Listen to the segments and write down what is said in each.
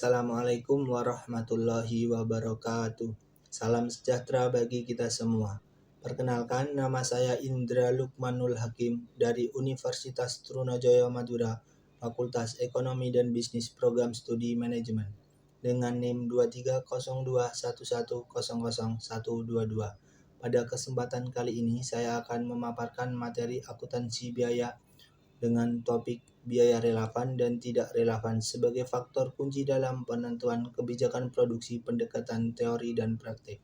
Assalamualaikum warahmatullahi wabarakatuh. Salam sejahtera bagi kita semua. Perkenalkan, nama saya Indra Lukmanul Hakim dari Universitas Trunajaya Madura, Fakultas Ekonomi dan Bisnis Program Studi Manajemen, dengan NIM 230211000122. Pada kesempatan kali ini, saya akan memaparkan materi akuntansi biaya dengan topik biaya relevan dan tidak relevan sebagai faktor kunci dalam penentuan kebijakan produksi pendekatan teori dan praktik.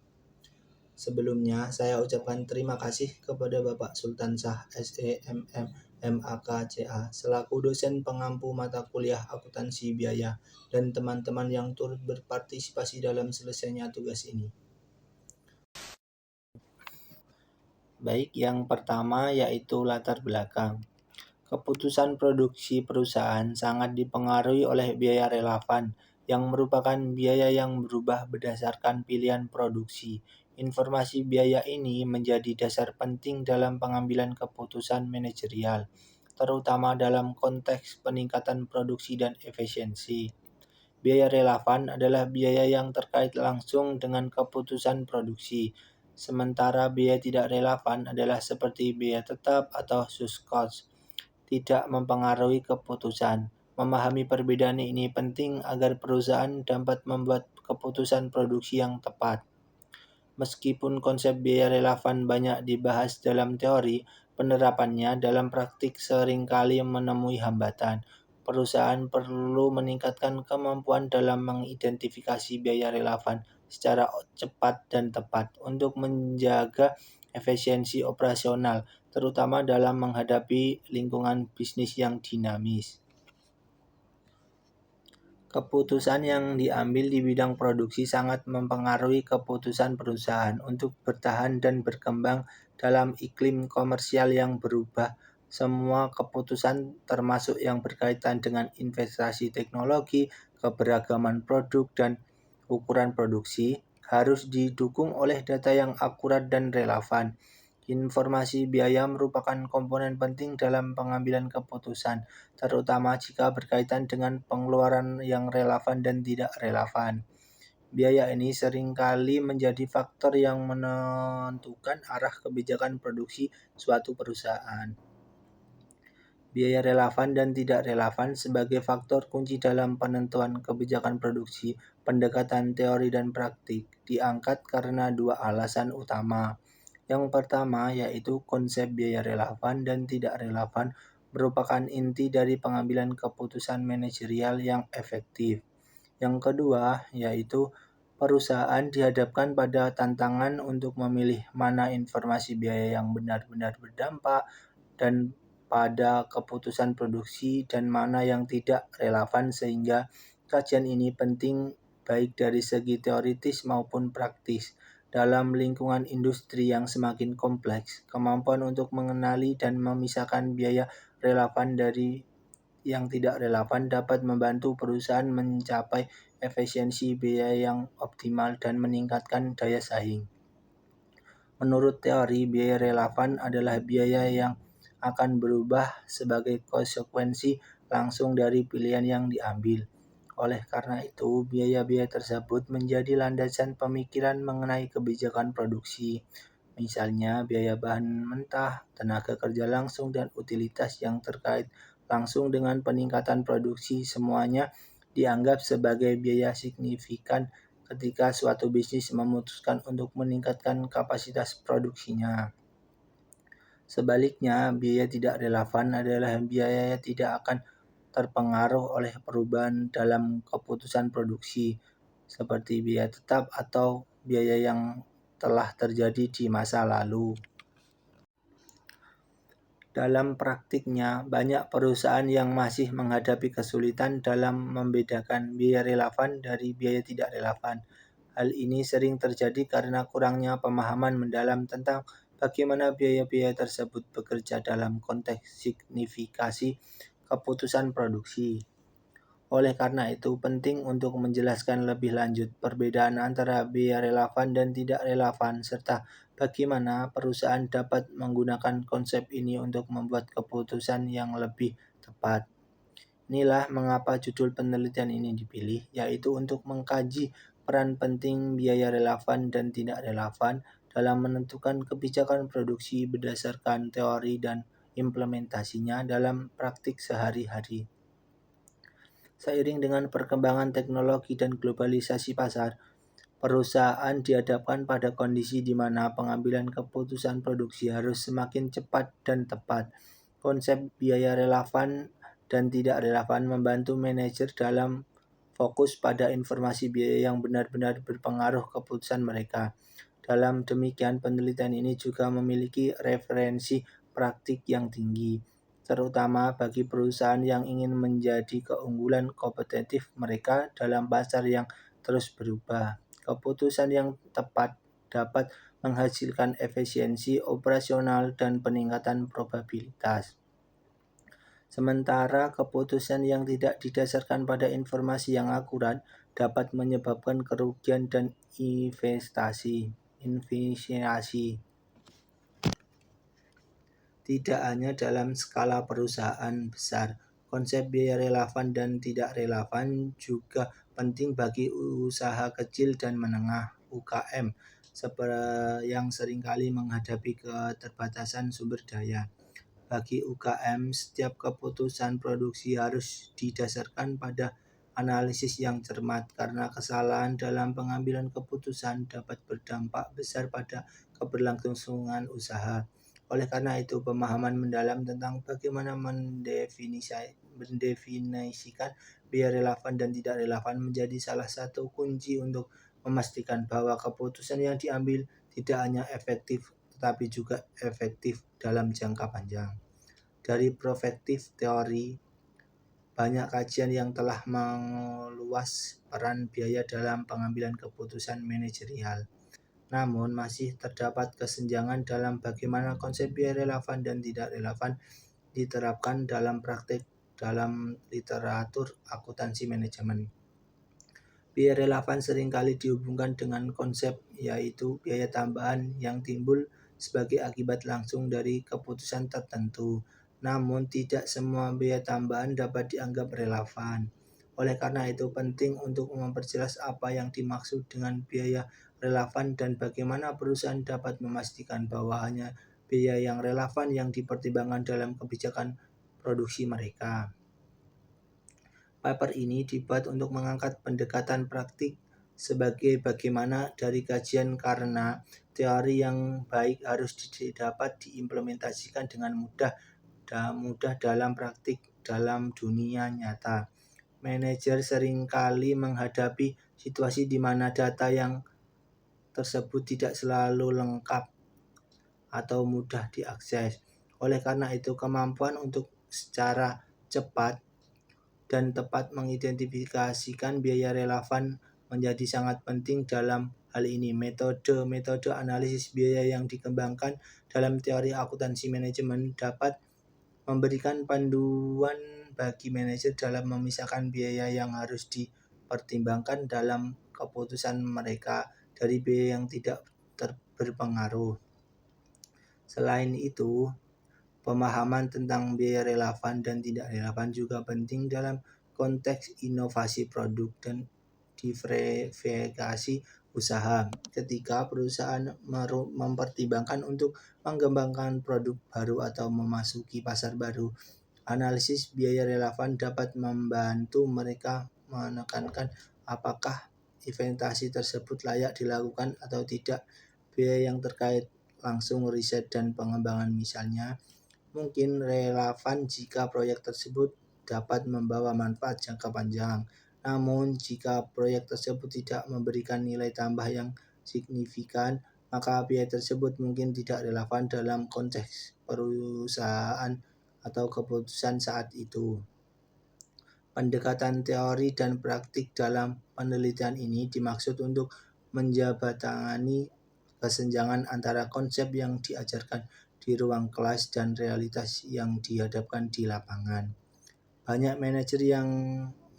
Sebelumnya, saya ucapkan terima kasih kepada Bapak Sultan Shah SEMM MAKCA selaku dosen pengampu mata kuliah akuntansi biaya dan teman-teman yang turut berpartisipasi dalam selesainya tugas ini. Baik, yang pertama yaitu latar belakang. Keputusan produksi perusahaan sangat dipengaruhi oleh biaya relevan, yang merupakan biaya yang berubah berdasarkan pilihan produksi. Informasi biaya ini menjadi dasar penting dalam pengambilan keputusan manajerial, terutama dalam konteks peningkatan produksi dan efisiensi. Biaya relevan adalah biaya yang terkait langsung dengan keputusan produksi, sementara biaya tidak relevan adalah seperti biaya tetap atau sus cost, tidak mempengaruhi keputusan. Memahami perbedaan ini penting agar perusahaan dapat membuat keputusan produksi yang tepat. Meskipun konsep biaya relevan banyak dibahas dalam teori, penerapannya dalam praktik seringkali menemui hambatan. Perusahaan perlu meningkatkan kemampuan dalam mengidentifikasi biaya relevan secara cepat dan tepat untuk menjaga efisiensi operasional, terutama dalam menghadapi lingkungan bisnis yang dinamis. Keputusan yang diambil di bidang produksi sangat mempengaruhi keputusan perusahaan untuk bertahan dan berkembang dalam iklim komersial yang berubah. Semua keputusan, termasuk yang berkaitan dengan investasi teknologi, keberagaman produk, dan ukuran produksi, harus didukung oleh data yang akurat dan relevan. Informasi biaya merupakan komponen penting dalam pengambilan keputusan, terutama jika berkaitan dengan pengeluaran yang relevan dan tidak relevan. Biaya ini seringkali menjadi faktor yang menentukan arah kebijakan produksi suatu perusahaan. Biaya relevan dan tidak relevan sebagai faktor kunci dalam penentuan kebijakan produksi, pendekatan teori dan praktik, diangkat karena dua alasan utama. Yang pertama yaitu konsep biaya relevan dan tidak relevan merupakan inti dari pengambilan keputusan manajerial yang efektif. Yang kedua yaitu perusahaan dihadapkan pada tantangan untuk memilih mana informasi biaya yang benar-benar berdampak dan pada keputusan produksi dan mana yang tidak relevan, sehingga kajian ini penting baik dari segi teoritis maupun praktis. Dalam lingkungan industri yang semakin kompleks, kemampuan untuk mengenali dan memisahkan biaya relevan dari yang tidak relevan dapat membantu perusahaan mencapai efisiensi biaya yang optimal dan meningkatkan daya saing. Menurut teori, biaya relevan adalah biaya yang akan berubah sebagai konsekuensi langsung dari pilihan yang diambil. Oleh karena itu, biaya-biaya tersebut menjadi landasan pemikiran mengenai kebijakan produksi. Misalnya, biaya bahan mentah, tenaga kerja langsung, dan utilitas yang terkait langsung dengan peningkatan produksi, semuanya dianggap sebagai biaya signifikan ketika suatu bisnis memutuskan untuk meningkatkan kapasitas produksinya. Sebaliknya, biaya tidak relevan adalah biaya yang tidak akan terpengaruh oleh perubahan dalam keputusan produksi, seperti biaya tetap atau biaya yang telah terjadi di masa lalu. Dalam praktiknya, banyak perusahaan yang masih menghadapi kesulitan dalam membedakan biaya relevan dari biaya tidak relevan. Hal ini sering terjadi karena kurangnya pemahaman mendalam tentang bagaimana biaya-biaya tersebut bekerja dalam konteks signifikasi keputusan produksi. Oleh karena itu, penting untuk menjelaskan lebih lanjut perbedaan antara biaya relevan dan tidak relevan, serta bagaimana perusahaan dapat menggunakan konsep ini untuk membuat keputusan yang lebih tepat. Inilah mengapa judul penelitian ini dipilih, yaitu untuk mengkaji peran penting biaya relevan dan tidak relevan dalam menentukan kebijakan produksi berdasarkan teori dan implementasinya dalam praktik sehari-hari. Seiring dengan perkembangan teknologi dan globalisasi pasar, perusahaan dihadapkan pada kondisi di mana pengambilan keputusan produksi harus semakin cepat dan tepat. Konsep biaya relevan dan tidak relevan membantu manajer dalam fokus pada informasi biaya yang benar-benar berpengaruh keputusan mereka. Dalam demikian, penelitian ini juga memiliki referensi praktik yang tinggi, terutama bagi perusahaan yang ingin menjadi keunggulan kompetitif mereka dalam pasar yang terus berubah. Keputusan yang tepat dapat menghasilkan efisiensi operasional dan peningkatan probabilitas. Sementara keputusan yang tidak didasarkan pada informasi yang akurat dapat menyebabkan kerugian dan efisiensi. Tidak hanya dalam skala perusahaan besar, konsep biaya relevan dan tidak relevan juga penting bagi usaha kecil dan menengah (UKM) yang seringkali menghadapi keterbatasan sumber daya. Bagi UKM, setiap keputusan produksi harus didasarkan pada analisis yang cermat karena kesalahan dalam pengambilan keputusan dapat berdampak besar pada keberlangsungan usaha. Oleh karena itu, pemahaman mendalam tentang bagaimana mendefinisikan biaya relevan dan tidak relevan menjadi salah satu kunci untuk memastikan bahwa keputusan yang diambil tidak hanya efektif tetapi juga efektif dalam jangka panjang. Dari perspektif teori, banyak kajian yang telah meluas peran biaya dalam pengambilan keputusan manajerial. Namun, masih terdapat kesenjangan dalam bagaimana konsep biaya relevan dan tidak relevan diterapkan dalam praktik dalam literatur akuntansi manajemen. Biaya relevan seringkali dihubungkan dengan konsep yaitu biaya tambahan yang timbul sebagai akibat langsung dari keputusan tertentu. Namun tidak semua biaya tambahan dapat dianggap relevan. Oleh karena itu penting untuk memperjelas apa yang dimaksud dengan biaya relevan dan bagaimana perusahaan dapat memastikan bahwa hanya biaya yang relevan yang dipertimbangkan dalam kebijakan produksi mereka. Paper ini dibuat untuk mengangkat pendekatan praktik sebagai bagaimana dari kajian karena teori yang baik harus dapat diimplementasikan dengan mudah dalam praktik dalam dunia nyata. Manajer seringkali menghadapi situasi di mana data yang tersebut tidak selalu lengkap atau mudah diakses. Oleh karena itu, kemampuan untuk secara cepat dan tepat mengidentifikasikan biaya relevan menjadi sangat penting dalam hal ini. Metode analisis biaya yang dikembangkan dalam teori akuntansi manajemen dapat memberikan panduan bagi manajer dalam memisahkan biaya yang harus dipertimbangkan dalam keputusan mereka dari biaya yang tidak berpengaruh. Selain itu, pemahaman tentang biaya relevan dan tidak relevan juga penting dalam konteks inovasi produk dan diversifikasi usaha. Ketika perusahaan mempertimbangkan untuk mengembangkan produk baru atau memasuki pasar baru, analisis biaya relevan dapat membantu mereka menekankan apakah investasi tersebut layak dilakukan atau tidak. Biaya yang terkait langsung riset dan pengembangan misalnya mungkin relevan jika proyek tersebut dapat membawa manfaat jangka panjang. Namun, jika proyek tersebut tidak memberikan nilai tambah yang signifikan, maka biaya tersebut mungkin tidak relevan dalam konteks perusahaan atau keputusan saat itu. Pendekatan teori dan praktik dalam penelitian ini dimaksud untuk menjembatani kesenjangan antara konsep yang diajarkan di ruang kelas dan realitas yang dihadapkan di lapangan. Banyak manajer yang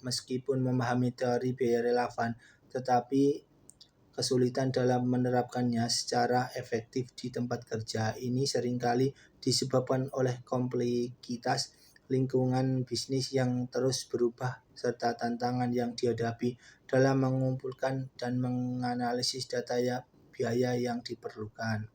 meskipun memahami teori biaya relevan, tetapi kesulitan dalam menerapkannya secara efektif di tempat kerja. Ini seringkali disebabkan oleh kompleksitas lingkungan bisnis yang terus berubah, serta tantangan yang dihadapi dalam mengumpulkan dan menganalisis data biaya yang diperlukan.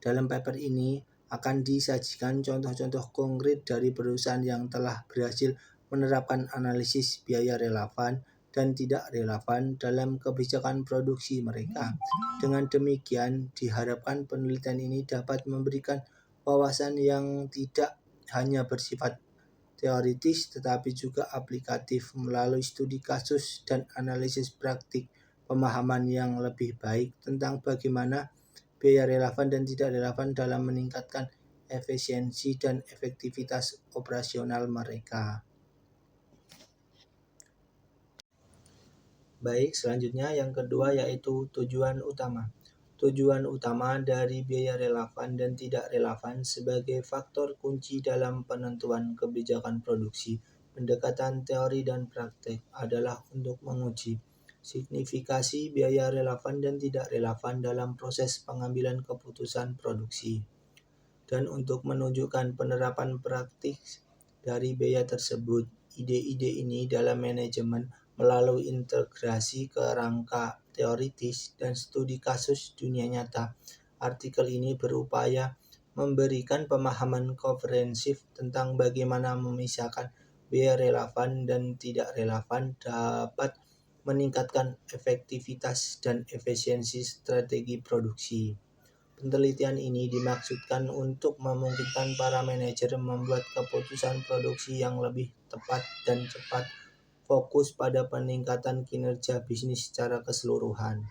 Dalam paper ini akan disajikan contoh-contoh konkret dari perusahaan yang telah berhasil menerapkan analisis biaya relevan dan tidak relevan dalam kebijakan produksi mereka. Dengan demikian, diharapkan penelitian ini dapat memberikan wawasan yang tidak hanya bersifat teoritis tetapi juga aplikatif melalui studi kasus dan analisis praktik, pemahaman yang lebih baik tentang bagaimana biaya relevan dan tidak relevan dalam meningkatkan efisiensi dan efektivitas operasional mereka. Baik, selanjutnya yang kedua yaitu tujuan utama. Tujuan utama dari biaya relevan dan tidak relevan sebagai faktor kunci dalam penentuan kebijakan produksi, pendekatan teori dan praktek adalah untuk menguji signifikasi biaya relevan dan tidak relevan dalam proses pengambilan keputusan produksi, dan untuk menunjukkan penerapan praktis dari biaya tersebut. Ide-ide ini dalam manajemen melalui integrasi kerangka teoritis dan studi kasus dunia nyata. Artikel ini berupaya memberikan pemahaman komprehensif tentang bagaimana memisahkan biaya relevan dan tidak relevan dapat meningkatkan efektivitas dan efisiensi strategi produksi. Penelitian ini dimaksudkan untuk memungkinkan para manajer membuat keputusan produksi yang lebih tepat dan cepat, fokus pada peningkatan kinerja bisnis secara keseluruhan.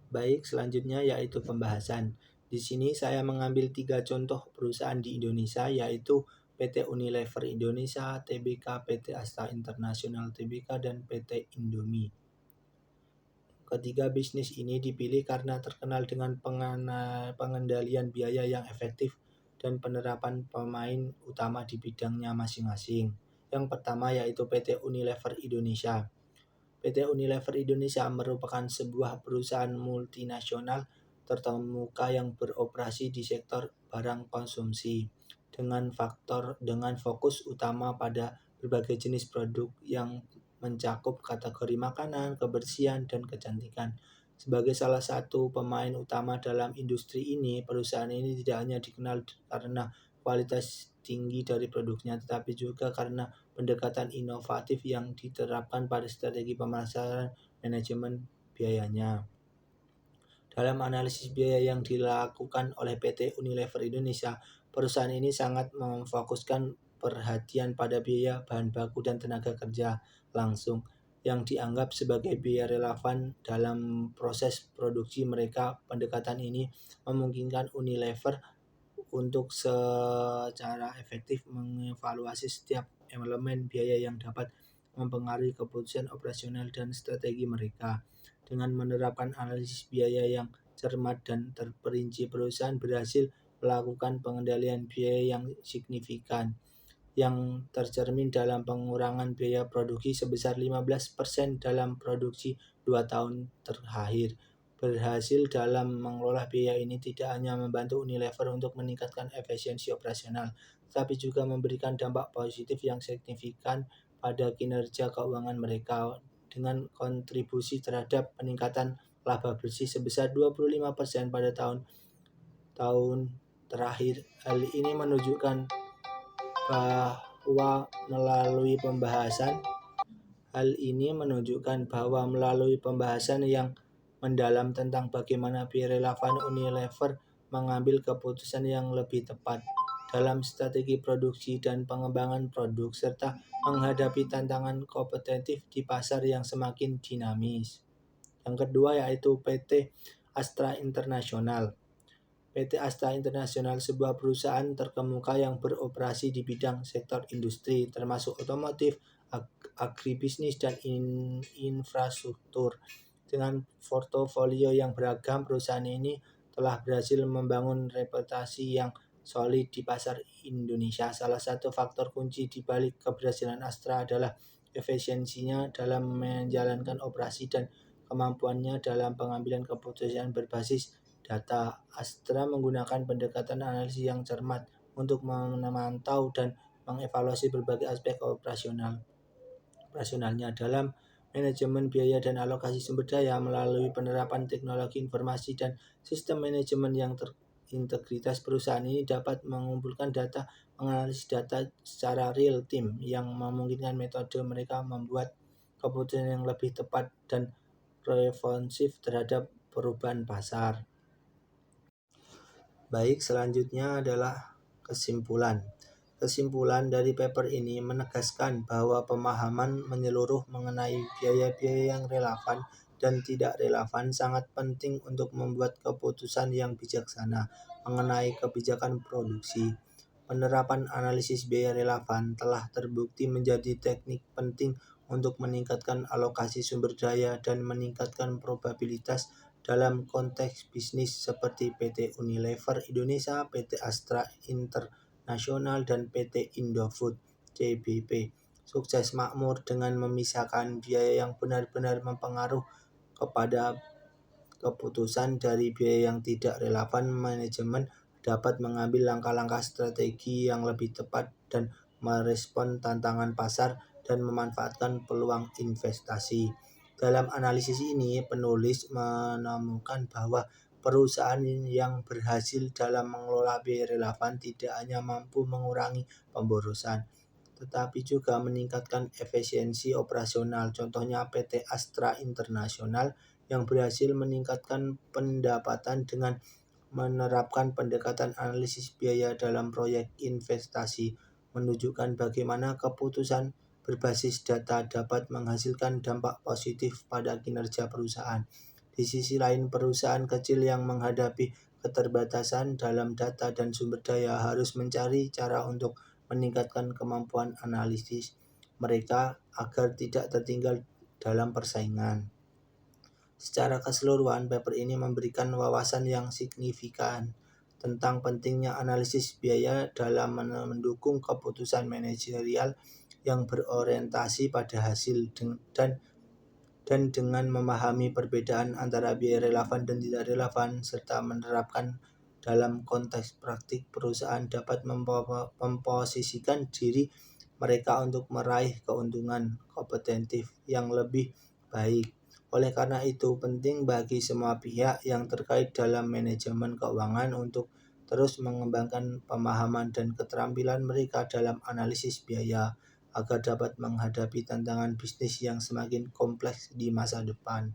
Baik, selanjutnya yaitu pembahasan. Di sini saya mengambil 3 contoh perusahaan di Indonesia, yaitu PT Unilever Indonesia, Tbk, PT Astra International Tbk, dan PT Indomie. Ketiga bisnis ini dipilih karena terkenal dengan pengendalian biaya yang efektif dan penerapan pemain utama di bidangnya masing-masing. Yang pertama yaitu PT Unilever Indonesia. PT Unilever Indonesia merupakan sebuah perusahaan multinasional terkemuka yang beroperasi di sektor barang konsumsi dengan fokus utama pada berbagai jenis produk yang mencakup kategori makanan, kebersihan, dan kecantikan. Sebagai salah satu pemain utama dalam industri ini, perusahaan ini tidak hanya dikenal karena kualitas tinggi dari produknya, tetapi juga karena pendekatan inovatif yang diterapkan pada strategi pemasaran manajemen biayanya. Dalam analisis biaya yang dilakukan oleh PT Unilever Indonesia, perusahaan ini sangat memfokuskan perhatian pada biaya bahan baku dan tenaga kerja langsung yang dianggap sebagai biaya relevan dalam proses produksi mereka. Pendekatan ini memungkinkan Unilever untuk secara efektif mengevaluasi setiap elemen biaya yang dapat mempengaruhi keputusan operasional dan strategi mereka. Dengan menerapkan analisis biaya yang cermat dan terperinci, perusahaan berhasil melakukan pengendalian biaya yang signifikan, yang tercermin dalam pengurangan biaya produksi sebesar 15% dalam produksi 2 tahun terakhir. Berhasil dalam mengelola biaya ini tidak hanya membantu Unilever untuk meningkatkan efisiensi operasional, tetapi juga memberikan dampak positif yang signifikan pada kinerja keuangan mereka dengan kontribusi terhadap peningkatan laba bersih sebesar 25% pada tahun terakhir. Hal ini menunjukkan bahwa melalui pembahasan yang mendalam tentang bagaimana biaya relevan, Unilever mengambil keputusan yang lebih tepat dalam strategi produksi dan pengembangan produk, serta menghadapi tantangan kompetitif di pasar yang semakin dinamis. Yang kedua yaitu PT Astra International. PT Astra International sebuah perusahaan terkemuka yang beroperasi di bidang sektor industri, termasuk otomotif, agribisnis, dan infrastruktur. Dengan portofolio yang beragam, perusahaan ini telah berhasil membangun reputasi yang solid di pasar Indonesia. Salah satu faktor kunci di balik keberhasilan Astra adalah efisiensinya dalam menjalankan operasi dan kemampuannya dalam pengambilan keputusan berbasis data. Astra menggunakan pendekatan analisis yang cermat, untuk memantau dan mengevaluasi berbagai aspek operasionalnya dalam manajemen biaya dan alokasi sumber daya melalui penerapan teknologi informasi dan sistem manajemen yang terintegritas. Perusahaan ini dapat mengumpulkan data, menganalisis data secara real time yang memungkinkan metode mereka membuat keputusan yang lebih tepat dan responsif terhadap perubahan pasar. Baik, selanjutnya adalah kesimpulan. Kesimpulan dari paper ini menegaskan bahwa pemahaman menyeluruh mengenai biaya-biaya yang relevan dan tidak relevan sangat penting untuk membuat keputusan yang bijaksana mengenai kebijakan produksi. Penerapan analisis biaya relevan telah terbukti menjadi teknik penting untuk meningkatkan alokasi sumber daya dan meningkatkan probabilitas dalam konteks bisnis seperti PT Unilever Indonesia, PT Astra International, dan PT Indofood (CBP) sukses makmur dengan memisahkan biaya yang benar-benar mempengaruhi kepada keputusan dari biaya yang tidak relevan. Manajemen dapat mengambil langkah-langkah strategi yang lebih tepat dan merespon tantangan pasar dan memanfaatkan peluang investasi. Dalam analisis ini, penulis menemukan bahwa perusahaan yang berhasil dalam mengelola biaya relevan tidak hanya mampu mengurangi pemborosan, tetapi juga meningkatkan efisiensi operasional. Contohnya PT Astra International yang berhasil meningkatkan pendapatan dengan menerapkan pendekatan analisis biaya dalam proyek investasi, menunjukkan bagaimana keputusan berbasis data dapat menghasilkan dampak positif pada kinerja perusahaan. Di sisi lain, perusahaan kecil yang menghadapi keterbatasan dalam data dan sumber daya harus mencari cara untuk meningkatkan kemampuan analisis mereka agar tidak tertinggal dalam persaingan. Secara keseluruhan, paper ini memberikan wawasan yang signifikan tentang pentingnya analisis biaya dalam mendukung keputusan manajerial yang berorientasi pada hasil, dan dengan memahami perbedaan antara biaya relevan dan tidak relevan serta menerapkan dalam konteks praktik, perusahaan dapat memposisikan diri mereka untuk meraih keuntungan kompetitif yang lebih baik. Oleh karena itu, penting bagi semua pihak yang terkait dalam manajemen keuangan untuk terus mengembangkan pemahaman dan keterampilan mereka dalam analisis biaya agar dapat menghadapi tantangan bisnis yang semakin kompleks di masa depan.